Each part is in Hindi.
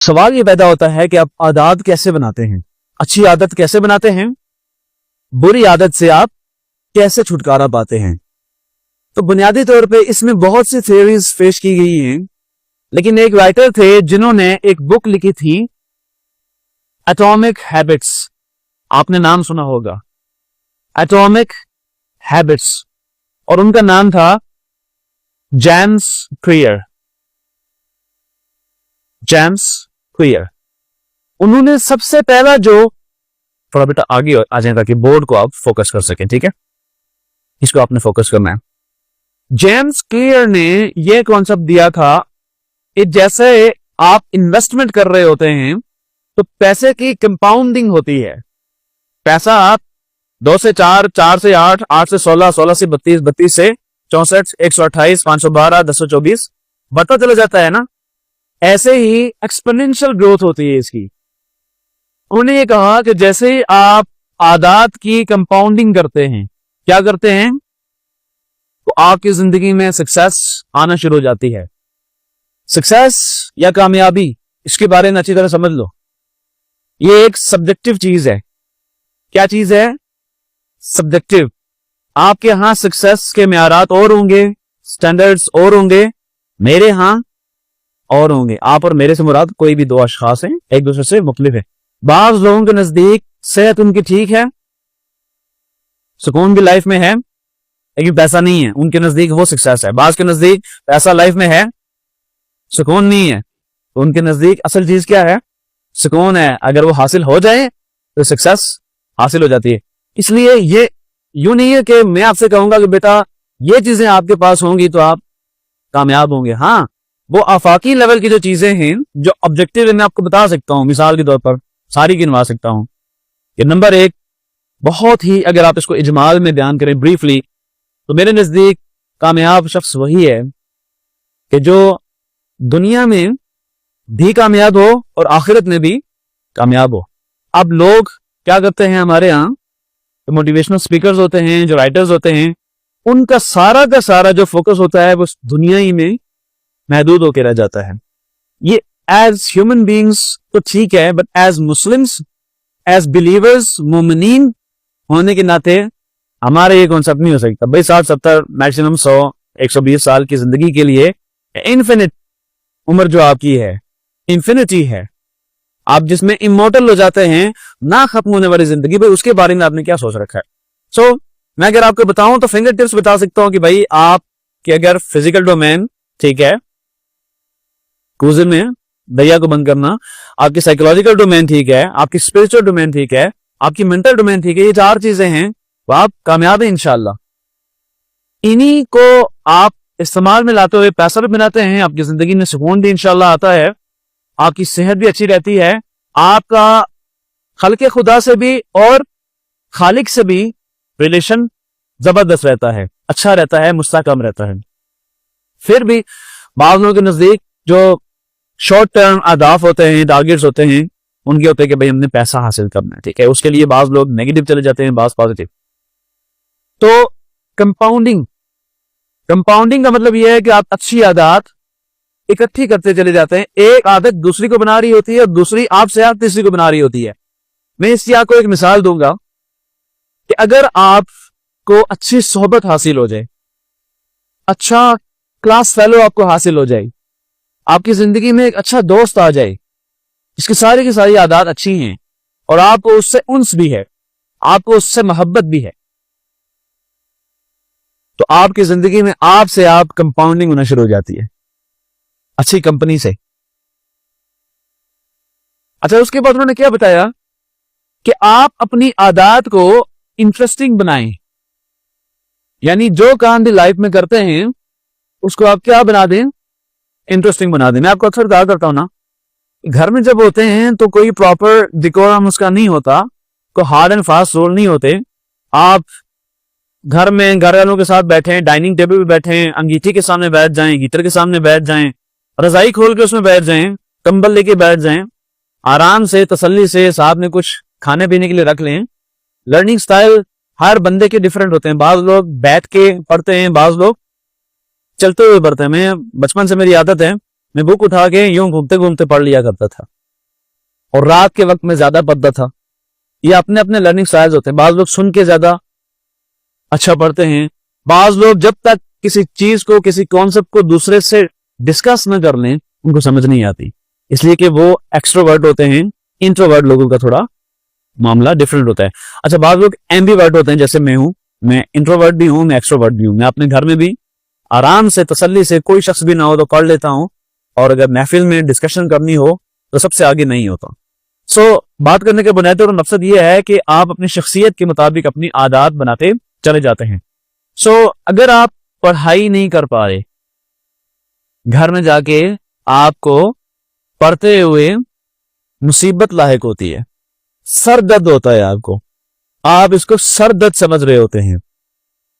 सवाल ये पैदा होता है कि आप आदत कैसे बनाते हैं, अच्छी आदत कैसे बनाते हैं, बुरी आदत से आप कैसे छुटकारा पाते हैं। तो बुनियादी तौर पे इसमें बहुत सी थ्योरीज पेश की गई हैं, लेकिन एक राइटर थे जिन्होंने एक बुक लिखी थी एटॉमिक हैबिट्स। आपने नाम सुना होगा एटॉमिक हैबिट्स, और उनका नाम था जेम्स क्लियर। जेम्स क्लियर उन्होंने सबसे पहला जो, थोड़ा बेटा आगे आ जाए ताकि बोर्ड को आप फोकस कर सकें, ठीक है, इसको आपने फोकस करना है। जेम्स क्लियर ने यह कॉन्सेप्ट दिया था कि जैसे आप इन्वेस्टमेंट कर रहे होते हैं तो पैसे की कंपाउंडिंग होती है। पैसा आप 2 से 4, 4 से 8, 8 से 16, 16 से 32, 32 से 64, 128, 512, 1024 बढ़ता चला जाता है ना। ऐसे ही एक्सपोनेंशियल ग्रोथ होती है इसकी। उन्होंने ये कहा कि जैसे ही आप आदात की कंपाउंडिंग करते हैं, क्या करते हैं, तो आपकी जिंदगी में सक्सेस आना शुरू हो जाती है। सक्सेस या कामयाबी, इसके बारे में अच्छी तरह समझ लो, ये एक सब्जेक्टिव चीज है। क्या चीज है? सब्जेक्टिव। आपके यहां सक्सेस के म्यारात और होंगे, स्टैंडर्ड्स और होंगे, मेरे यहां और होंगे। आप और मेरे से मुराद कोई भी दो अशखास हैं, एक दूसरे से मुख्तलिफ है। बाज लोगों के नजदीक सेहत उनकी ठीक है, सुकून भी लाइफ में है, लेकिन पैसा नहीं है, उनके नजदीक वो सक्सेस है। बाज के नजदीक पैसा लाइफ में है, सुकून नहीं है, तो उनके नजदीक असल चीज क्या है? सुकून है। अगर वो हासिल हो जाए तो सक्सेस हासिल हो जाती है। इसलिए ये यूं नहीं है कि मैं आपसे कहूंगा कि बेटा ये चीजें आपके पास होंगी तो आप कामयाब होंगे। हाँ, वो आफाकी लेवल की जो चीजें हैं, जो ऑब्जेक्टिव है, मैं आपको बता सकता हूं, मिसाल के तौर पर सारी गिनवा सकता हूं कि नंबर 1, बहुत ही अगर आप इसको इजमाल में बयान करें ब्रीफली, तो मेरे नजदीक कामयाब शख्स वही है कि जो दुनिया में भी कामयाब हो और आखिरत में भी कामयाब हो। अब लोग क्या करते हैं, हमारे यहाँ जो मोटिवेशनल स्पीकर्स होते हैं, जो राइटर्स होते हैं, उनका सारा का सारा जो फोकस होता है वो दुनिया ही में महदूद होकर रह जाता है। ये एज ह्यूमन बींग्स तो ठीक है, but as Muslims, as believers, मोमिनीन होने के नाते हमारा ये कॉन्सेप्ट नहीं हो सकता। भाई 60-70 मैक्सिमम 100-120 साल की जिंदगी के लिए इन्फिनिट उम्र जो आपकी है, इंफिनिटी है, आप जिसमें इमोर्टल हो जाते हैं, ना खत्म होने वाली जिंदगी, भाई उसके बारे में आपने क्या सोच रखा है? सो मैं अगर आपको बताऊं तो फिंगर टिप्स बता सकता हूं कि भाई आपके अगर फिजिकल डोमेन ठीक है, क्रूजिंग में दरिया को बंद करना, आपकी साइकोलॉजिकल डोमेन ठीक है, आपकी स्पिरिचुअल डोमेन ठीक है, आपकी मेंटल डोमेन ठीक है, ये 4 चीजें हैं, तो आप कामयाब हैं इंशाल्लाह। इन्हीं को आप इस्तेमाल में लाते हुए पैसा भी बनाते हैं, आपकी जिंदगी में सुकून भी इंशाल्लाह आता है, आपकी सेहत भी अच्छी रहती है, आपका खल्के खुदा से भी और खालिक से भी रिलेशन जबरदस्त रहता है, अच्छा रहता है, मुस्तहकम रहता है। फिर भी बाज़ लोगों के नजदीक जो शॉर्ट टर्म अहदाफ होते हैं, टारगेट्स होते हैं, उनके होते हैं कि भाई हमने पैसा हासिल करना है, ठीक है, उसके लिए बाज़ लोग नेगेटिव चले जाते हैं, बाज़ पॉजिटिव। तो कंपाउंडिंग का मतलब यह है कि आप अच्छी आदत इकट्ठी करते चले जाते हैं। एक आदत दूसरी को बना रही होती है और दूसरी आपसे आप तीसरी को बना रही होती है। मैं इसकी आपको एक मिसाल दूंगा कि अगर आपको अच्छी सोहबत हासिल हो जाए, अच्छा क्लास फेलो आपको हासिल हो जाए, आपकी जिंदगी में एक अच्छा दोस्त आ जाए जिसकी सारी की सारी आदत अच्छी हैं और आपको उससे उन्स भी है, आपको उससे मोहब्बत भी है, तो आपकी जिंदगी में आपसे आप कंपाउंडिंग होना शुरू हो जाती है अच्छी कंपनी से। अच्छा, उसके बाद उन्होंने क्या बताया कि आप अपनी आदत को इंटरेस्टिंग बनाएं, यानी जो काम भी लाइफ में करते हैं उसको आप क्या बना दें, इंटरेस्टिंग बना दें। मैं आपको अक्सर कहा करता हूं ना, घर में जब होते हैं तो कोई प्रॉपर डिकोरम उसका नहीं होता, कोई हार्ड एंड फास्ट रूल नहीं होते। आप घर में घर वालों के साथ बैठे, डाइनिंग टेबल पे बैठे, अंगीठी के सामने बैठ जाएं, हीटर के सामने बैठ जाएं, रजाई खोल के उसमें बैठ जाएं, कंबल लेके बैठ जाएं, आराम से तसल्ली से साथ में कुछ खाने पीने के लिए रख लें। लर्निंग स्टाइल हर बंदे के डिफरेंट होते हैं, बाज लोग बैठ के पढ़ते हैं, बाज लोग चलते हुए पढ़ते हैं। मैं बचपन से मेरी आदत है मैं बुक उठा के यूं घूमते घूमते पढ़ लिया करता था, और रात के वक्त में ज्यादा पढ़ता था। ये अपने अपने लर्निंग स्टाइल्स होते हैं। बाज लोग सुन के ज्यादा अच्छा पढ़ते हैं, बाज लोग जब तक किसी चीज को, किसी कॉन्सेप्ट को दूसरे से डिस्कस न कर लें उनको समझ नहीं आती, इसलिए कि वो एक्सट्रोवर्ट होते हैं। इंट्रोवर्ट लोगों का थोड़ा मामला डिफरेंट होता है। अच्छा, बाज लोग एम्बीवर्ट होते हैं, जैसे मैं हूं। मैं इंट्रोवर्ट भी हूं, मैं एक्सट्रोवर्ट भी हूं। मैं अपने घर में भी आराम से, तसल्ली से, कोई शख्स भी ना हो तो पढ़ लेता हूं, और अगर महफिल में डिस्कशन करनी हो तो सबसे आगे नहीं होता। बात करने के बुनियादी और मकसद ये है कि आप अपनी शख्सियत के मुताबिक अपनी आदत बनाते चले जाते हैं। अगर आप पढ़ाई नहीं कर पा रहे, घर में जाके आपको पढ़ते हुए मुसीबत लाहिक होती है, सर दर्द होता है आपको, आप इसको सर दर्द समझ रहे होते हैं,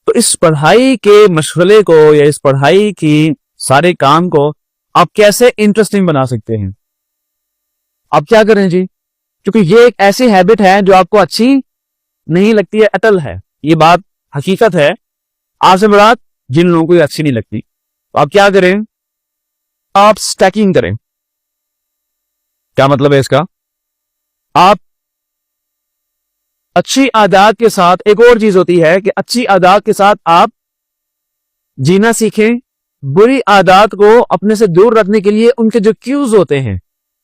तो इस पढ़ाई के मशगले को या इस पढ़ाई की सारे काम को आप कैसे इंटरेस्टिंग बना सकते हैं? आप क्या करें जी? क्योंकि ये एक ऐसी हैबिट है जो आपको अच्छी नहीं लगती है, अटल है, ये बात हकीकत है। आपसे बड़ा जिन लोगों को अच्छी नहीं लगती, तो आप क्या करें? आप स्टैकिंग करें। क्या मतलब है इसका? आप अच्छी आदत के साथ, एक और चीज होती है कि अच्छी आदत के साथ आप जीना सीखें। बुरी आदत को अपने से दूर रखने के लिए उनके जो क्यूज होते हैं,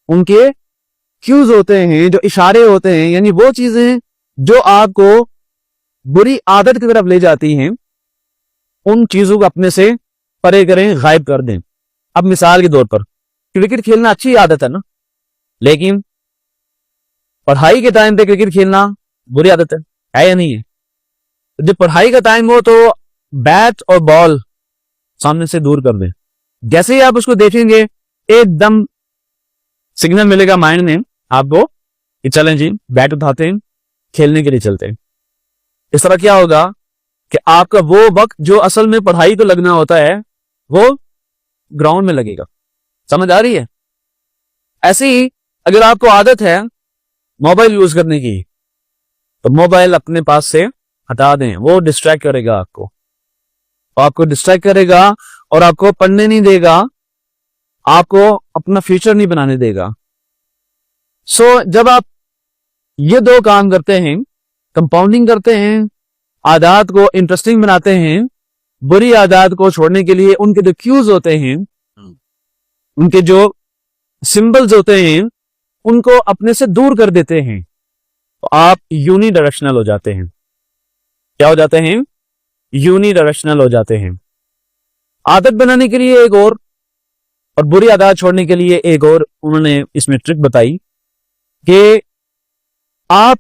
उनके क्यूज होते हैं, जो इशारे होते हैं, यानी वो चीजें जो आपको बुरी आदत की तरफ ले जाती हैं, उन चीजों को अपने से परे करें, गायब कर दें। अब मिसाल के तौर पर क्रिकेट खेलना अच्छी आदत है ना, लेकिन पढ़ाई के टाइम पे क्रिकेट खेलना बुरी आदत है या नहीं है? जब पढ़ाई का टाइम हो तो बैट और बॉल सामने से दूर कर दें। जैसे ही आप उसको देखेंगे, एकदम सिग्नल मिलेगा माइंड ने आपको कि चलें जी, बैट उठाते हैं, खेलने के लिए चलते हैं। इस तरह क्या होगा कि आपका वो वक्त जो असल में पढ़ाई को लगना होता है, वो ग्राउंड में लगेगा। समझ आ रही है? ऐसे ही अगर आपको आदत है मोबाइल यूज करने की, तो मोबाइल अपने पास से हटा दें, वो डिस्ट्रैक्ट करेगा आपको डिस्ट्रैक्ट करेगा और आपको पढ़ने नहीं देगा, आपको अपना फ्यूचर नहीं बनाने देगा। जब आप ये दो काम करते हैं, कंपाउंडिंग करते हैं, आदत को इंटरेस्टिंग बनाते हैं, बुरी आदत को छोड़ने के लिए उनके जो क्यूज होते हैं, उनके जो सिंबल्स होते हैं, उनको अपने से दूर कर देते हैं, तो आप यूनिडायरेक्शनल हो जाते हैं। क्या हो जाते हैं? यूनिडायरेक्शनल हो जाते हैं। आदत बनाने के लिए एक और बुरी आदत छोड़ने के लिए एक और उन्होंने इसमें ट्रिक बताई कि आप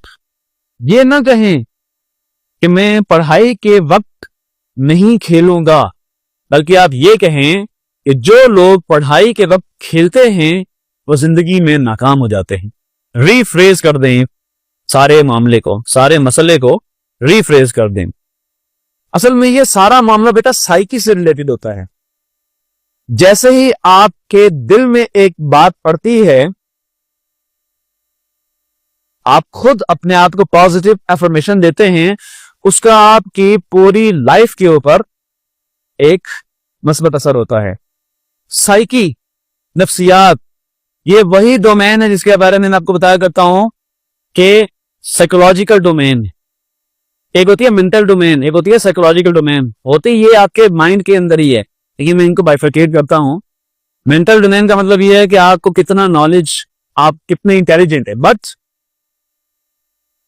ये ना कहें कि मैं पढ़ाई के वक्त नहीं खेलूंगा, बल्कि आप ये कहें कि जो लोग पढ़ाई के वक्त खेलते हैं वो जिंदगी में नाकाम हो जाते हैं। रीफ्रेज कर दें सारे मामले को, सारे मसले को रीफ्रेज कर दें। असल में ये सारा मामला बेटा साइकी से रिलेटेड होता है। जैसे ही आपके दिल में एक बात पड़ती है, आप खुद अपने आप को पॉजिटिव एफर्मेशन देते हैं, उसका आपकी पूरी लाइफ के ऊपर एक मस्बत असर होता है। साइकी, नफ्सियात, ये वही डोमेन है जिसके बारे में मैं आपको बताया करता हूं कि साइकोलॉजिकल डोमेन, एक होती है मेंटल डोमेन, एक होती है साइकोलॉजिकल डोमेन। होती ये आपके माइंड के अंदर ही है, लेकिन मैं इनको बाइफरकेट करता हूं। मेंटल डोमेन का मतलब ये है कि आपको कितना नॉलेज, आप कितने इंटेलिजेंट है। बट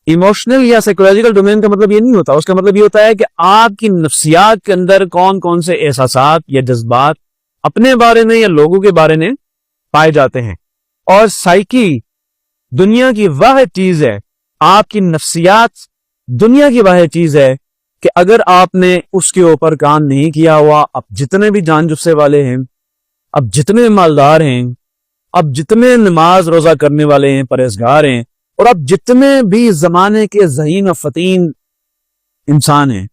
इमोशनल या साइकोलॉजिकल डोमेन का मतलब ये नहीं होता। उसका मतलब ये होता है कि आपकी नफ्सियात के अंदर कौन कौन से एहसासात या जज्बात अपने बारे में या लोगों के बारे में पाए जाते हैं। और साइकी दुनिया की वह चीज है, आपकी नफ्सियात दुनिया की वह चीज है कि अगर आपने उसके ऊपर काम नहीं किया हुआ, अब जितने भी जान जुस्से वाले हैं, अब जितने मालदार हैं, अब जितने नमाज रोजा करने वाले हैं, परहेजगार हैं, और अब जितने भी जमाने के ज़हीन और फतीन इंसान हैं,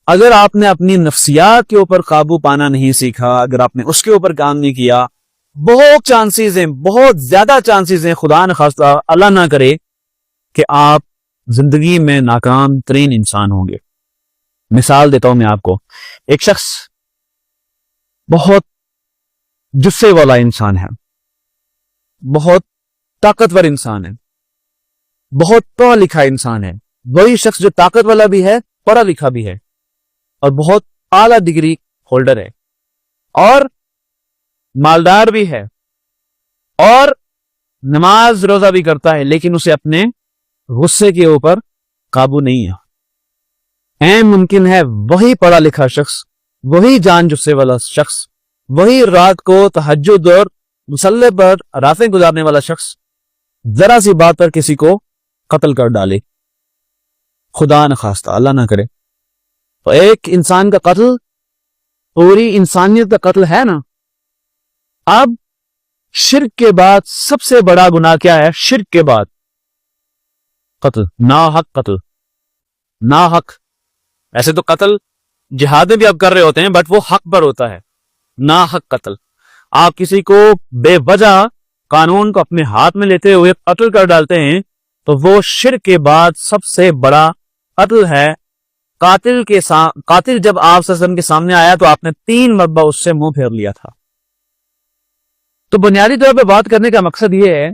अगर आपने अपनी नफ्सियात के ऊपर काबू पाना नहीं सीखा, अगर आपने उसके ऊपर काम नहीं किया, बहुत चांसेस हैं, बहुत ज्यादा चांसेस हैं, खुदा न खास्ता अल्लाह ना करे, कि आप जिंदगी में नाकाम तरीन इंसान होंगे। मिसाल देता हूं मैं आपको। एक शख्स बहुत जुस्से वाला इंसान है, बहुत ताकतवर इंसान है, बहुत पढ़ा लिखा इंसान है, वही शख्स जो ताकत वाला भी है, पढ़ा लिखा भी है और बहुत आला डिग्री होल्डर है और मालदार भी है और नमाज रोजा भी करता है, लेकिन उसे अपने गुस्से के ऊपर काबू नहीं है। ऐन मुमकिन है वही पढ़ा लिखा शख्स, वही जान जुस्से वाला शख्स, वही रात को तहज्जुद और मुसल्ले पर रातें गुजारने वाला शख्स जरा सी बात पर किसी को कत्ल कर डाले, खुदा न खास्ता, अल्लाह ना करे। तो एक इंसान का कत्ल पूरी इंसानियत का कत्ल है ना। अब शिर्क के बाद सबसे बड़ा गुनाह क्या है? शिर्क के बाद कत्ल, नाहक कत्ल, नाहक। ऐसे तो कत्ल जिहाद में भी आप कर रहे होते हैं, बट वो हक पर होता है, नाहक कत्ल। आप किसी को बेवजह कानून को अपने हाथ में लेते हुए कत्ल कर डालते हैं, तो वो शिर्क के बाद सबसे बड़ा कत्ल है। कातिल जब आप सल्लल्लाहु अलैहि वसल्लम के सामने आया तो आपने 3 मरतबा उससे मुंह फेर लिया था। तो बुनियादी तौर पे बात करने का मकसद ये है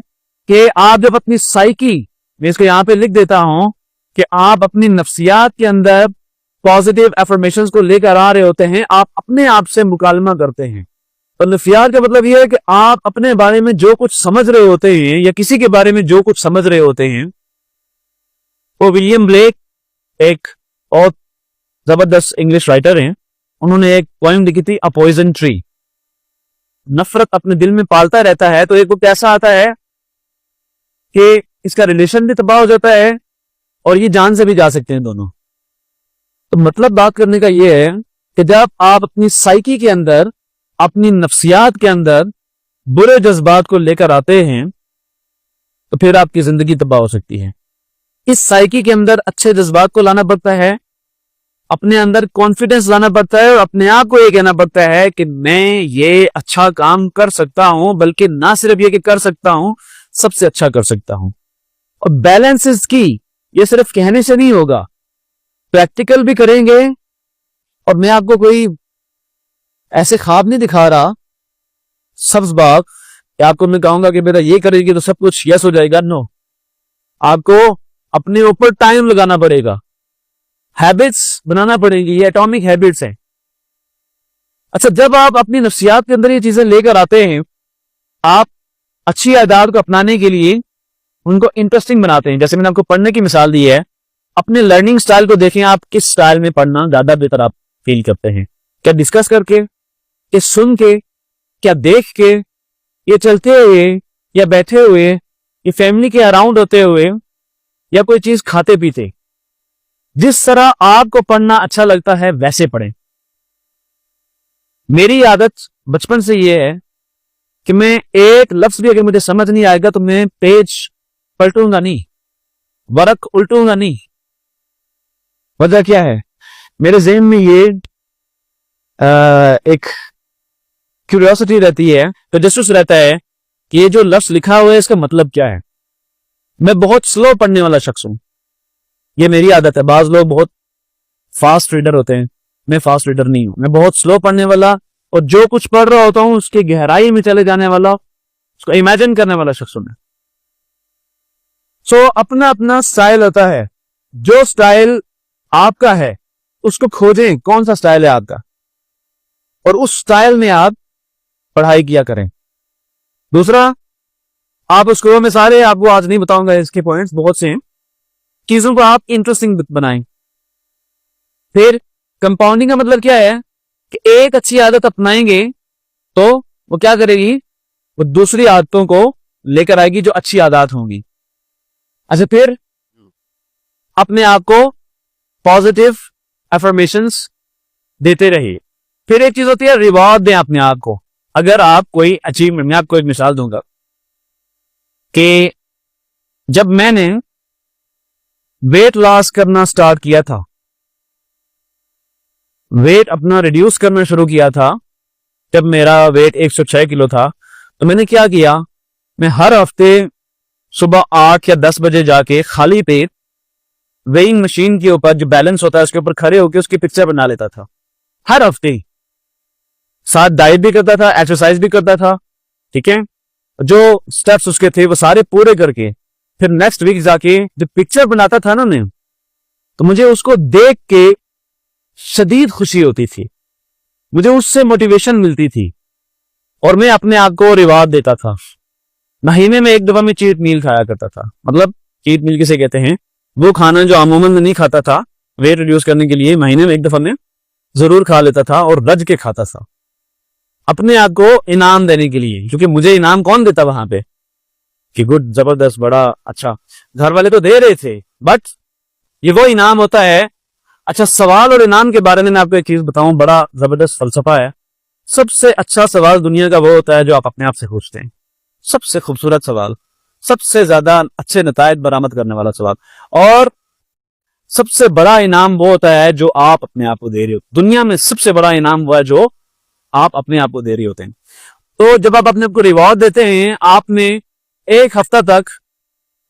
कि आप जब अपनी साइकी, मैं इसको यहां पे लिख देता हूं कि आप अपनी नफ्सियात के अंदर पॉजिटिव एफर्मेशंस को लेकर आ रहे होते हैं, आप अपने आप से मुकालमा करते हैं। तो नफ्सियात का मतलब यह है कि आप अपने बारे में जो कुछ समझ रहे होते हैं या किसी के बारे में जो कुछ समझ रहे होते हैं, वो विलियम ब्लेक एक और जबरदस्त इंग्लिश राइटर हैं, उन्होंने एक पोएम लिखी थी, अ पॉइजन ट्री। नफरत अपने दिल में पालता रहता है तो एक वक्त ऐसा आता है कि इसका रिलेशन भी तबाह हो जाता है और ये जान से भी जा सकते हैं दोनों। तो मतलब बात करने का ये है कि जब आप अपनी साइकी के अंदर, अपनी नफ्सियात के अंदर बुरे जज्बात को लेकर आते हैं तो फिर आपकी जिंदगी तबाह हो सकती है। इस साइकी के अंदर अच्छे जज्बात को लाना पड़ता है, अपने अंदर कॉन्फिडेंस लाना पड़ता है और अपने आप को यह कहना पड़ता है कि मैं ये अच्छा काम कर सकता हूं, बल्कि ना सिर्फ ये कि कर सकता हूं, सबसे अच्छा कर सकता हूं। और बैलेंस इज की, ये सिर्फ कहने से नहीं होगा, प्रैक्टिकल भी करेंगे। और मैं आपको कोई ऐसे ख्वाब नहीं दिखा रहा सब्ज बाग कि आपको मैं कहूंगा कि बेटा ये करेगी तो सब कुछ यस हो जाएगा। नो, आपको अपने ऊपर टाइम लगाना पड़ेगा, हैबिट्स बनाना पड़ेगी, ये एटॉमिक हैबिट्स हैं। अच्छा, जब आप अपनी नफ्सियात के अंदर ये चीजें लेकर आते हैं, आप अच्छी आदत को अपनाने के लिए उनको इंटरेस्टिंग बनाते हैं। जैसे मैंने आपको पढ़ने की मिसाल दी है, अपने लर्निंग स्टाइल को देखें, आप किस स्टाइल में पढ़ना ज्यादा बेहतर आप फील करते हैं? क्या डिस्कस करके, क्या सुन के, क्या देख के, ये चलते हुए या बैठे हुए, ये फैमिली के अराउंड होते हुए, या कोई चीज खाते पीते? जिस तरह आपको पढ़ना अच्छा लगता है वैसे पढ़ें। मेरी आदत बचपन से ये है कि मैं एक लफ्ज भी अगर मुझे समझ नहीं आएगा तो मैं पेज पलटूंगा नहीं, वर्क उल्टूंगा नहीं। वजह क्या है? मेरे ज़हन में ये एक क्यूरियोसिटी रहती है, तो जसूस रहता है कि ये जो लफ्ज लिखा हुआ है इसका मतलब क्या है। मैं बहुत स्लो पढ़ने वाला शख्स हूं, ये मेरी आदत है। बाज लोग बहुत फास्ट रीडर होते हैं, मैं फास्ट रीडर नहीं हूं। मैं बहुत स्लो पढ़ने वाला और जो कुछ पढ़ रहा होता हूं उसकी गहराई में चले जाने वाला, उसको इमेजिन करने वाला शख्स हूं मैं। सो अपना अपना स्टाइल होता है, जो स्टाइल आपका है उसको खोजें, कौन सा स्टाइल है आपका, और उस स्टाइल में आप पढ़ाई किया करें। दूसरा, आप उसको, मैं सारे आपको आज नहीं बताऊंगा, इसके पॉइंट्स बहुत से हैं, चीजों को आप इंटरेस्टिंग बनाएं। फिर कंपाउंडिंग का मतलब क्या है कि एक अच्छी आदत अपनाएंगे तो वो क्या करेगी, वो दूसरी आदतों को लेकर आएगी जो अच्छी आदत होंगी। अच्छा, फिर अपने आप को पॉजिटिव अफर्मेशंस देते रहिए। फिर एक चीज होती है रिवॉर्ड दें अपने आप को। अगर आप कोई अचीवमेंट, मैं आपको एक मिसाल दूंगा कि जब मैंने वेट लॉस करना स्टार्ट किया था, वेट अपना रिड्यूस करना शुरू किया था, जब मेरा वेट 106 किलो था, तो मैंने क्या किया, मैं हर हफ्ते सुबह 8 या 10 बजे जाके खाली पेट वेइंग मशीन के ऊपर जो बैलेंस होता है उसके ऊपर खड़े होकर उसकी पिक्चर बना लेता था हर हफ्ते। साथ डाइट भी करता था, एक्सरसाइज भी करता था, ठीक है। जो स्टेप्स उसके थे वो सारे पूरे करके फिर नेक्स्ट वीक जाके जो पिक्चर बनाता था ना मैं, तो मुझे उसको देख के शदीद खुशी होती थी, मुझे उससे मोटिवेशन मिलती थी और मैं अपने आप को रिवार्ड देता था। महीने में एक दफा मैं चीट मील खाया करता था। मतलब चीट मील किसे कहते हैं, वो खाना जो अमूमन में नहीं खाता था वेट रिड्यूस करने के लिए, महीने में एक दफा मैं जरूर खा लेता था और रज के खाता था अपने आप को इनाम देने के लिए। क्योंकि मुझे इनाम कौन देता वहां पे कि गुड, जबरदस्त, बड़ा अच्छा, घर वाले तो दे रहे थे, बट ये वो इनाम होता है। अच्छा, सवाल और इनाम के बारे में मैं आपको एक चीज बताऊं, बड़ा जबरदस्त फलसफा है। सबसे अच्छा सवाल दुनिया का वो होता है जो आप अपने आप से पूछते हैं, सबसे खूबसूरत सवाल, सबसे ज्यादा अच्छे नतायज बरामद करने वाला सवाल, और सबसे बड़ा इनाम वो होता है जो आप अपने आप को दे रहे हो। दुनिया में सबसे बड़ा इनाम वो है जो आप अपने आप को दे रहे होते हैं। तो जब आप अपने आप को रिवॉर्ड देते हैं, आपने एक हफ्ता तक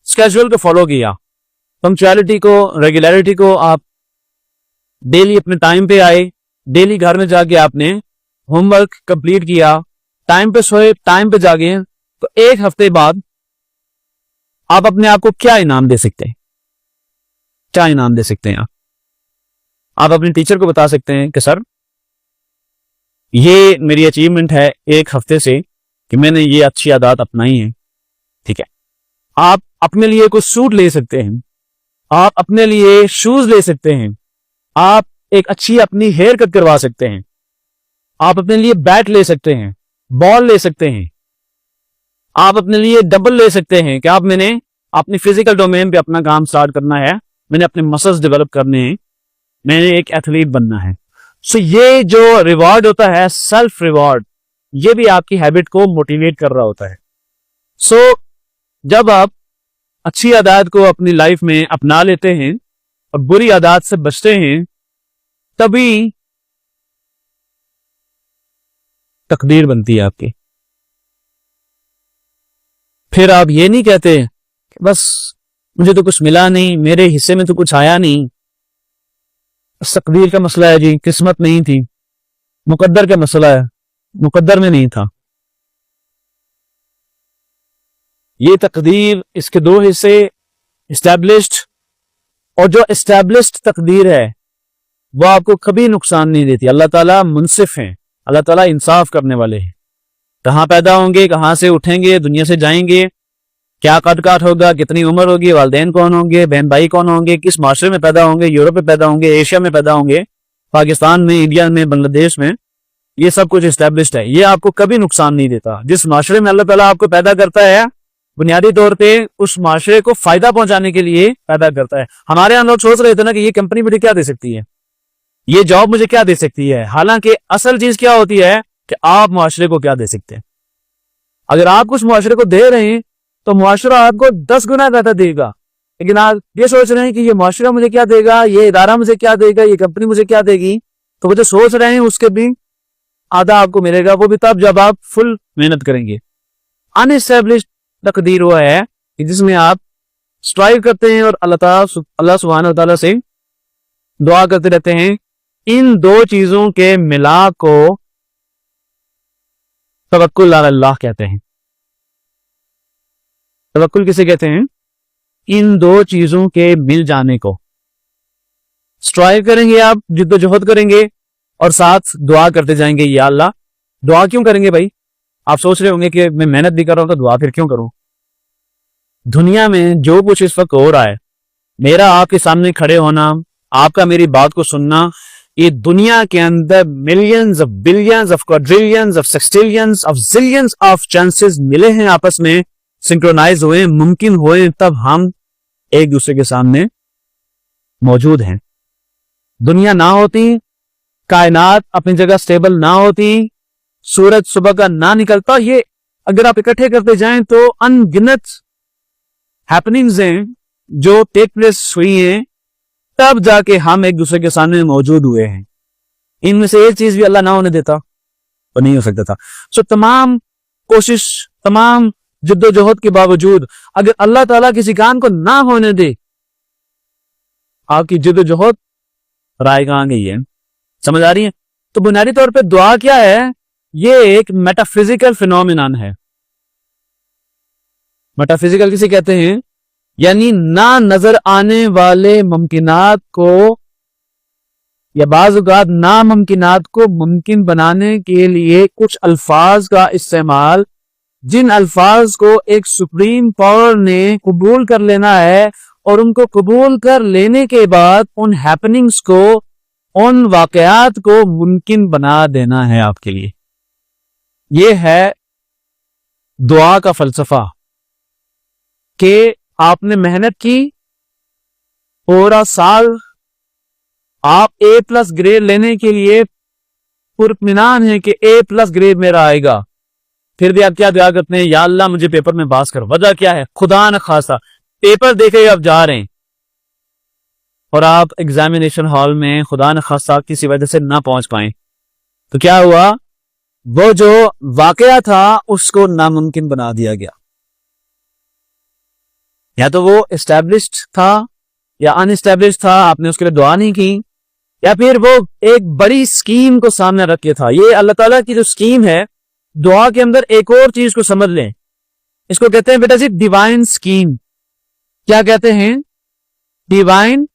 स्केड्यूल को फॉलो किया, पंक्चुअलिटी को, रेगुलरिटी को, आप डेली अपने टाइम पे आए, डेली घर में जाके आपने होमवर्क कंप्लीट किया, टाइम पे सोए, टाइम पे जागे, तो एक हफ्ते बाद आप अपने आप को क्या इनाम दे सकते हैं? क्या इनाम दे सकते हैं? आप अपने टीचर को बता सकते हैं कि सर ये मेरी अचीवमेंट है एक हफ्ते से कि मैंने ये अच्छी आदत अपनाई है, ठीक है। आप अपने लिए कुछ सूट ले सकते हैं, आप अपने लिए शूज ले सकते हैं, आप एक अच्छी अपनी हेयर कट करवा सकते हैं, आप अपने लिए बैट ले सकते हैं, बॉल ले सकते हैं, आप अपने लिए डबल ले सकते हैं कि आप मैंने अपनी फिजिकल डोमेन पे अपना काम स्टार्ट करना है, मैंने अपने मसल्स डेवलप करने हैं, मैंने एक एथलीट बनना है। सो ये जो रिवॉर्ड होता है, सेल्फ रिवॉर्ड, ये भी आपकी हैबिट को मोटिवेट कर रहा होता है। सो जब आप अच्छी आदत को अपनी लाइफ में अपना लेते हैं और बुरी आदत से बचते हैं, तभी तकदीर बनती है आपकी। फिर आप ये नहीं कहते कि बस मुझे तो कुछ मिला नहीं, मेरे हिस्से में तो कुछ आया नहीं, तकदीर का मसला है जी, किस्मत नहीं थी, मुकद्दर का मसला है, मुकद्दर में नहीं था। ये तकदीर, इसके दो हिस्से, एस्टैब्लिश्ड और जो एस्टैब्लिश्ड तकदीर है वो आपको कभी नुकसान नहीं देती। अल्लाह ताला मुनसिफ हैं, अल्लाह ताला इंसाफ करने वाले हैं। कहाँ पैदा होंगे, कहाँ से उठेंगे, दुनिया से जाएंगे, क्या कद काट होगा, कितनी उम्र होगी, वालिदैन कौन होंगे, बहन भाई कौन होंगे, किस माशरे में पैदा होंगे, यूरोप में पैदा होंगे, एशिया में पैदा होंगे, पाकिस्तान में, इंडिया में, बांग्लादेश में, ये सब कुछ एस्टैब्लिश्ड है। ये आपको कभी नुकसान नहीं देता। जिस माशरे में अल्लाह ताला आपको पैदा करता है, बुनियादी तौर पे उस माशरे को फायदा पहुंचाने के लिए पैदा करता है। हमारे यहाँ लोग सोच रहे थे ना कि ये कंपनी मुझे क्या दे सकती है, ये जॉब मुझे क्या दे सकती है। हालांकि असल चीज क्या होती है कि आप मुआशरे को क्या दे सकते हैं। अगर आप कुछ मुआशरे को दे रहे हैं तो मुआशरा आपको 10 गुना ज्यादा देगा। लेकिन आप ये सोच रहे हैं कि ये मुआशरा मुझे क्या देगा, ये इदारा मुझे क्या देगा, ये कंपनी मुझे क्या देगी, तो वो जो सोच रहे हैं उसके भी आधा आपको मिलेगा, वो भी तब जब आप फुल मेहनत करेंगे। अनएस्टैब्लिश्ड तकदीर हुआ है कि जिसमें आप स्ट्राइव करते हैं और अल्लाह सुब्हानहू व तआला से दुआ करते रहते हैं। इन दो चीजों के मिलाप को तवक्कुल अल्लाह कहते हैं। तवक्कुल किसे कहते हैं? इन दो चीजों के मिल जाने को। स्ट्राइव करेंगे आप, जिद्दोजहद करेंगे और साथ दुआ करते जाएंगे, या अल्लाह। दुआ क्यों करेंगे भाई? आप सोच रहे होंगे कि मैं मेहनत भी कर रहा हूं तो दुआ फिर क्यों करूं? दुनिया में जो कुछ इस वक्त हो रहा है, मेरा आपके सामने खड़े होना, आपका मेरी बात को सुनना, ये दुनिया के अंदर millions of billions of quadrillions of sextillions of zillions of chances मिले हैं, आपस में सिंक्रोनाइज हुए, मुमकिन हुए, तब हम एक दूसरे के सामने मौजूद हैं। दुनिया ना होती, कायनात अपनी जगह स्टेबल ना होती, सूरज सुबह का ना निकलता, ये अगर आप इकट्ठे करते जाएं तो अनगिनत हैपनिंग्स हैं जो टेक प्लेस हुई हैं, तब जाके हम एक दूसरे के सामने मौजूद हुए हैं। इनमें से एक चीज भी अल्लाह ना होने देता तो नहीं हो सकता था। सो तमाम कोशिश, तमाम जिद्दोजहद के बावजूद अगर अल्लाह ताला किसी काम को ना होने दे, आपकी जिद्दोजहद राय कहां गई है? समझ आ रही है? तो बुनियादी तौर पे दुआ क्या है ये एक मेटाफिजिकल फिनोमिनन है। मेटाफिजिकल किसे कहते हैं? यानी ना नजर आने वाले मुमकिनात को या बाज़ औक़ात नामुमकिनात को मुमकिन बनाने के लिए कुछ अल्फाज का इस्तेमाल, जिन अल्फाज को एक सुप्रीम पावर ने कबूल कर लेना है और उनको कबूल कर लेने के बाद उन हैपनिंग्स को, उन वाकयात को मुमकिन बना देना है आपके लिए। ये है दुआ का फलसफा कि आपने मेहनत की, पूरा साल आप A+ ग्रेड लेने के लिए पुरइत्मीनान है कि A+ ग्रेड मेरा आएगा, फिर भी आप क्या दुआ करते हैं, या अल्लाह मुझे पेपर में पास कर। वजह क्या है? खुदा न खासा पेपर देखे आप जा रहे हैं और आप एग्जामिनेशन हॉल में खुदा न खासा किसी वजह से ना पहुंच पाए, तो क्या हुआ? वो जो वाकया था उसको नामुमकिन बना दिया गया। या तो वो एस्टैब्लिश्ड था या अनएस्टैब्लिश्ड था, आपने उसके लिए दुआ नहीं की, या फिर वो एक बड़ी स्कीम को सामने रख के था। ये अल्लाह ताला की जो स्कीम है, दुआ के अंदर एक और चीज को समझ लें, इसको कहते हैं बेटा जी डिवाइन स्कीम। क्या कहते हैं? डिवाइन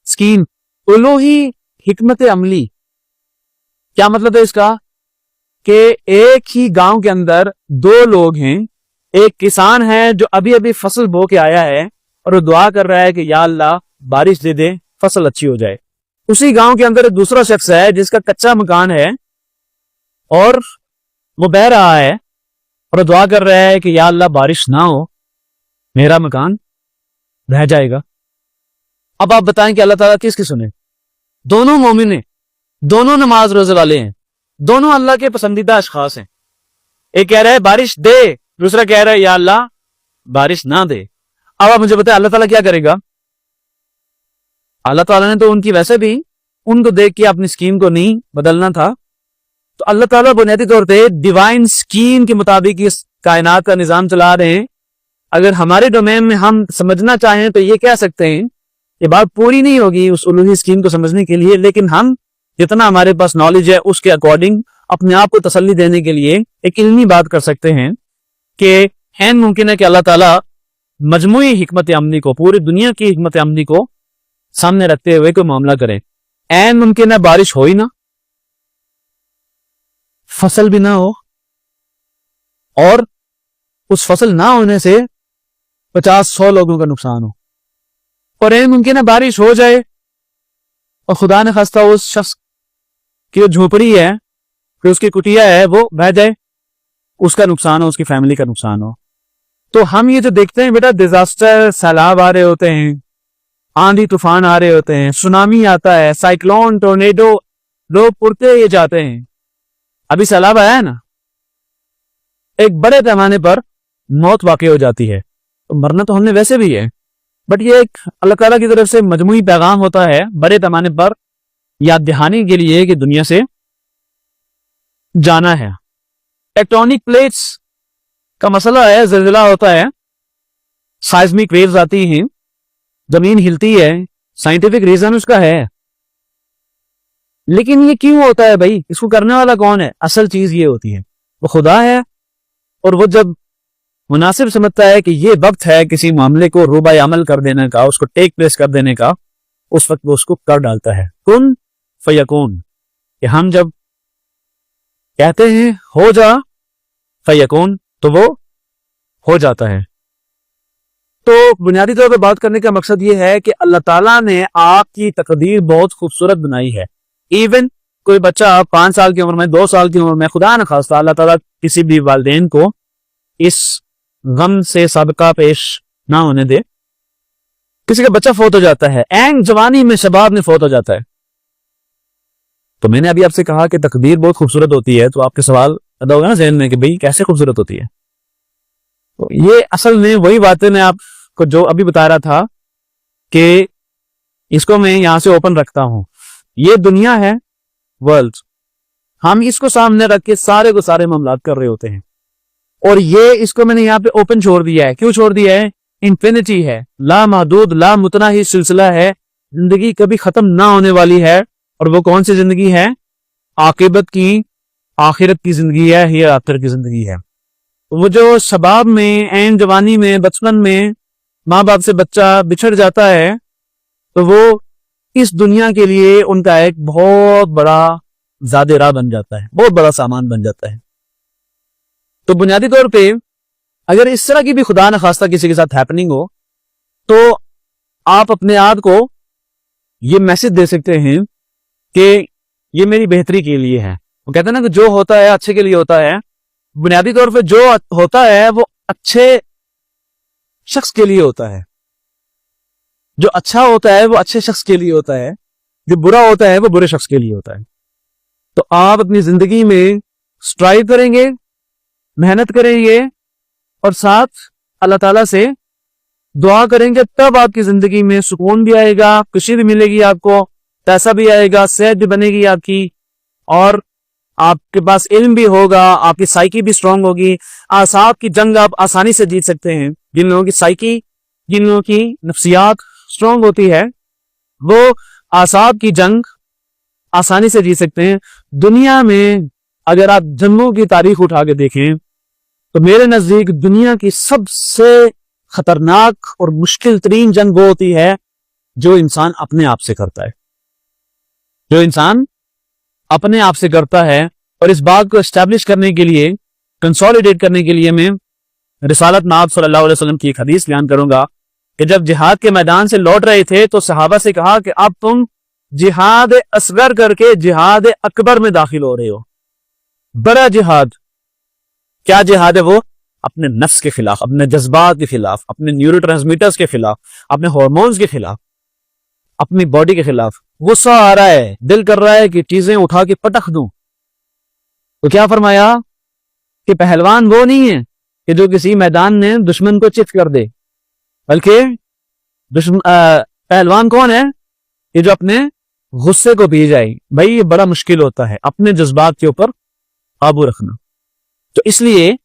स्कीम, उलूही हिकमत अमली। क्या मतलब है इसका? कि एक ही गांव के अंदर दो लोग हैं, एक किसान है जो अभी अभी फसल बो के आया है और वो दुआ कर रहा है कि या अल्लाह बारिश दे दे, फसल अच्छी हो जाए। उसी गांव के अंदर एक दूसरा शख्स है जिसका कच्चा मकान है और वो बह रहा है और वो दुआ कर रहा है कि या अल्लाह बारिश ना हो, मेरा मकान बह जाएगा। अब आप बताएं कि अल्लाह ताला किसकी सुने? दोनों मोमिन हैं, दोनों नमाज रोजे वाले हैं, दोनों अल्लाह के पसंदीदा अशखास हैं। एक कह रहा है बारिश दे, दूसरा कह रहा है या अल्लाह बारिश ना दे। अब आप मुझे बताएं अल्लाह ताला क्या करेगा? अल्लाह ताला ने तो उनकी वैसे भी उनको देख के अपनी स्कीम को नहीं बदलना था, तो अल्लाह ताला बुनियादी तौर पे डिवाइन स्कीम के मुताबिक इस कायनात का निजाम चला रहे हैं। अगर हमारे डोमेन में हम समझना चाहें तो ये कह सकते हैं, ये बात पूरी नहीं होगी उस उलूही स्कीम को समझने के लिए, लेकिन हम जितना हमारे पास नॉलेज है उसके अकॉर्डिंग अपने आप को तसल्ली देने के लिए एक इल्मी बात कर सकते हैं कि है मुमकिन है कि अल्लाह ताला मजमूई हिकमत अमली को, पूरी दुनिया की हिकमत अमली को सामने रखते हुए कोई मामला करें। ऐन मुमकिन है बारिश हो ही ना, फसल भी ना हो, और उस फसल ना होने से 50-100 लोगों का नुकसान हो, और ऐन मुमकिन है बारिश हो जाए और खुदा ने खास्ता उस शख्स की जो झोपड़ी है, फिर उसकी कुटिया है, वो बह जाए, उसका नुकसान हो, उसकी फैमिली का नुकसान हो। तो हम ये जो देखते हैं बेटा, डिजास्टर, सैलाब आ रहे होते हैं, आंधी तूफान आ रहे होते हैं, सुनामी आता है, साइक्लोन, टोर्नेडो, लोग उड़ते ये जाते हैं। अभी सैलाब आया है ना, एक बड़े पैमाने पर मौत वाकई हो जाती है, तो मरना तो हमने वैसे भी है, बट ये एक अल्लाह ताला की तरफ से मजमूई पैगाम होता है बड़े पैमाने पर याद दहानी के लिए कि दुनिया से जाना है। टेक्टोनिक प्लेट्स का मसला है, ज़िलज़िला होता है, साइस्मिक वेव्स आती हैं, जमीन हिलती है, साइंटिफिक रीजन उसका है। लेकिन ये क्यों होता है भाई? इसको करने वाला कौन है? असल चीज ये होती है वो खुदा है, और वो जब मुनासिब समझता है कि ये वक्त है किसी मामले को रूबाए अमल कर देने का, उसको टेक प्लेस कर देने का, उस वक्त वो उसको कर डालता है। कुन फयकून, कि हम जब कहते हैं हो जा फयकून, तो वो हो जाता है। तो बुनियादी तौर पर बात करने का मकसद ये है कि अल्लाह ताला ने आपकी तकदीर बहुत खूबसूरत बनाई है। इवन कोई बच्चा 5 साल की उम्र में, 2 साल की उम्र में, खुदा न खास्ता अल्लाह ताला किसी भी वालिदैन को इस गम से सबका पेश ना होने दे, किसी का बच्चा फोत हो जाता है, एंड जवानी में, शबाब में फोत हो जाता है। तो मैंने अभी आपसे कहा कि तकदीर बहुत खूबसूरत होती है, तो आपके सवाल पैदा होगा ना जहन में कि भाई कैसे खूबसूरत होती है? तो ये असल में वही बातें मैं आपको जो अभी बता रहा था कि इसको मैं यहां से ओपन रखता हूं। ये दुनिया है, वर्ल्ड, हम इसको सामने रख के सारे को सारे मामलात कर रहे होते हैं, और ये इसको मैंने यहाँ पे ओपन छोड़ दिया है। क्यों छोड़ दिया है? इंफिनिटी है, ला महदूद, ला मुतना ही सिलसिला है, जिंदगी कभी खत्म ना होने वाली है। और वो कौन सी जिंदगी है? आकिबत की आखिरत की जिंदगी है, ये आखिरत की जिंदगी है। वो जो शबाब में, एन जवानी में, बचपन में माँ बाप से बच्चा बिछड़ जाता है, तो वो इस दुनिया के लिए उनका एक बहुत बड़ा ज़ादिरा बन जाता है, बहुत बड़ा सामान बन जाता है। तो बुनियादी तौर पे अगर इस तरह की भी खुदा न खास्ता किसी के साथ हैपनिंग हो, तो आप अपने आप को ये मैसेज दे सकते हैं कि ये मेरी बेहतरी के लिए है। वो कहते हैं ना कि जो होता है अच्छे के लिए होता है। बुनियादी तौर पे जो होता है वो अच्छे शख्स के लिए होता है। जो अच्छा होता है वो अच्छे शख्स के लिए होता है, जो बुरा होता है वो बुरे शख्स के लिए होता है। तो आप अपनी जिंदगी में स्ट्राइव करेंगे, मेहनत करेंगे और साथ अल्लाह ताला से दुआ करेंगे, तब आपकी जिंदगी में सुकून भी आएगा, खुशी भी मिलेगी, आपको पैसा भी आएगा, सेहत भी बनेगी आपकी, और आपके पास इल्म भी होगा, आपकी साइकी भी स्ट्रांग होगी। आसाब की जंग आप आसानी से जीत सकते हैं। जिन लोगों की साइकी, जिन लोगों की नफ्सियात स्ट्रांग होती है, वो आसाब की जंग आसानी से जीत सकते हैं। दुनिया में अगर आप जंगों की तारीख उठा के देखें, तो मेरे नजदीक दुनिया की सबसे खतरनाक और मुश्किल तरीन जंग वो होती है जो इंसान अपने आप से करता है, जो इंसान अपने आप से करता है। और इस बात को एस्टैब्लिश करने के लिए, कंसोलिडेट करने के लिए मैं रिसालत नाब सल्लल्लाहु अलैहि वसल्लम की एक हदीस बयान करूंगा कि जब जिहाद के मैदान से लौट रहे थे तो सहाबा से कहा कि अब तुम जिहाद असगर करके जिहाद अकबर में दाखिल हो रहे हो। बड़ा जिहाद। क्या जिहाद है वो? अपने नफ्स के खिलाफ, अपने जज्बात के खिलाफ, अपने न्यूरोट्रांसमीटर्स के खिलाफ, अपने हार्मोन्स के खिलाफ, अपनी बॉडी के खिलाफ। गुस्सा आ रहा है, दिल कर रहा है कि चीजें उठा के पटक दूं, तो क्या फरमाया कि पहलवान वो नहीं है कि जो किसी मैदान में दुश्मन को चित कर दे, बल्कि पहलवान कौन है कि जो अपने गुस्से को पी जाए। भाई ये बड़ा मुश्किल होता है अपने जज्बात के ऊपर काबू रखना। तो इसलिए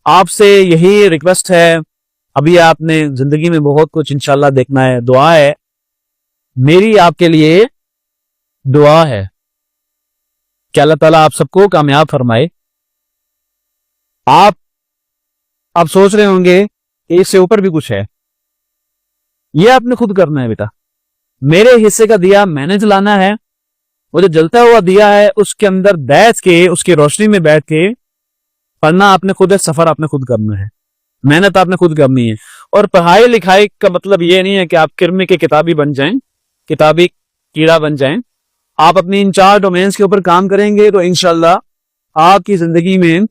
आपसे यही रिक्वेस्ट है, अभी आपने जिंदगी में बहुत कुछ इंशाल्लाह देखना है। दुआ है, मेरी आपके लिए दुआ है कि अल्लाह ताला आप सबको कामयाब फरमाए। आप सोच रहे होंगे कि इससे ऊपर भी कुछ है, ये आपने खुद करना है बेटा। मेरे हिस्से का दिया मैंने जलाना है। वो जो जलता हुआ दिया है उसके अंदर बैठ के, उसकी रोशनी में बैठ के पढ़ना आपने खुद है, सफर आपने खुद करना है, मेहनत आपने खुद करनी है। और पढ़ाई लिखाई का मतलब ये नहीं है कि आप किरमी के किताबी बन जाएं, किताबी कीड़ा बन जाएं। आप अपनी इन 4 डोमेन्स के ऊपर काम करेंगे तो इंशाल्लाह आपकी जिंदगी में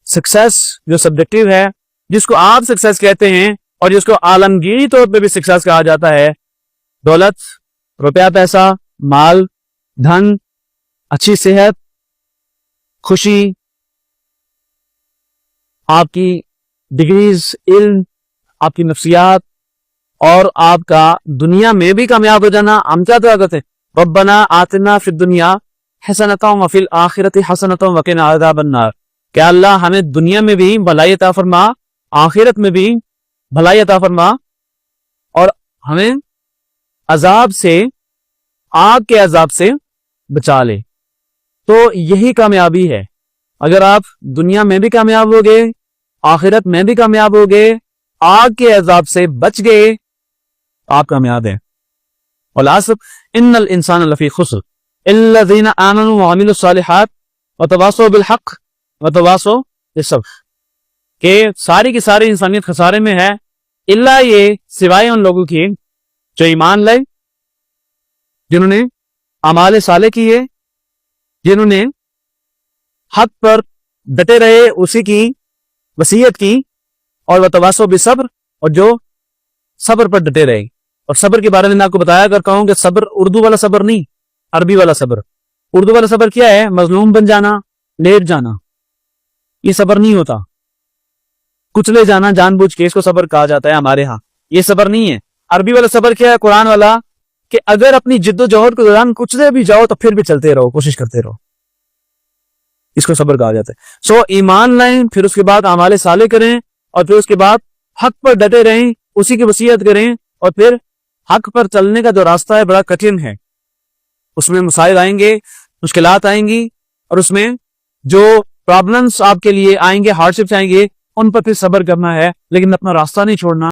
सक्सेस जो सब्जेक्टिव है, जिसको आप सक्सेस कहते हैं और जिसको आलमगीरी तौर पे भी सक्सेस कहा जाता है, दौलत, रुपया, पैसा, माल, धन, अच्छी सेहत, खुशी, आपकी डिग्रीज, इल्म, आपकी नफ्सियात और आपका दुनिया में भी कामयाब हो जाना। हम क्या दुआ करते हैं? रब्बना आतिना फिद दुनिया हसनतम व फिल आखिरति हसनतम व क़िना अज़ाबन्नार। क्या अल्लाह हमें दुनिया में भी भलाई अता फरमा, आखिरत में भी भलाई अता फरमा और हमें अजाब से, आग के अजाब से बचा ले। तो यही कामयाबी है। अगर आप दुनिया में भी कामयाब हो गए, आखिरत में भी कामयाब हो गए, आग के अजाब से बच गए, आप कामयाब हैं। वल अस्र इन्नल इंसान लफी खुस्र इल्लज़ीना आमनू व अमिलुस सालिहात व तवासौ बिल हक़ व तवासौ बिस सब्र। के सारी की सारी इंसानियत खसारे में है, इल्ला ये सिवाय उन लोगों की जो ईमान लाए, जिन्होंने अमाल साले किए, जिन्होंने हक पर डटे रहे, उसी की वसीयत की, और वतवासो बिसब्र, और जो सब्र पर डटे रहे। और सब्र के बारे में मैं आपको बताया करता हूं कि सब्र उर्दू वाला सब्र नहीं, अरबी वाला सब्र। उर्दू वाला सब्र क्या है? मजलूम बन जाना, लेट जाना, ये सब्र नहीं होता। कुचले जाना जानबूझ के, इसको सब्र कहा जाता है हमारे यहाँ, ये सब्र नहीं है। अरबी वाला सब्र क्या है? कुरान वाला, कि अगर अपनी जिद्दोजहद के दौरान कुचले भी जाओ तो फिर भी चलते रहो, कोशिश करते रहो, इसको सब्र कहा जाता है। सो ईमान लाएं, फिर उसके बाद आमाले साले करें, और फिर उसके बाद हक पर डटे रहें, उसी की वसीयत करें, और फिर हक पर चलने का जो रास्ता है बड़ा कठिन है, उसमें मसाइल आएंगे, मुश्किलात आएंगी, और उसमें जो प्रॉब्लम्स आपके लिए आएंगे, हार्डशिप्स आएंगे, उन पर फिर सब्र करना है, लेकिन अपना रास्ता नहीं छोड़ना।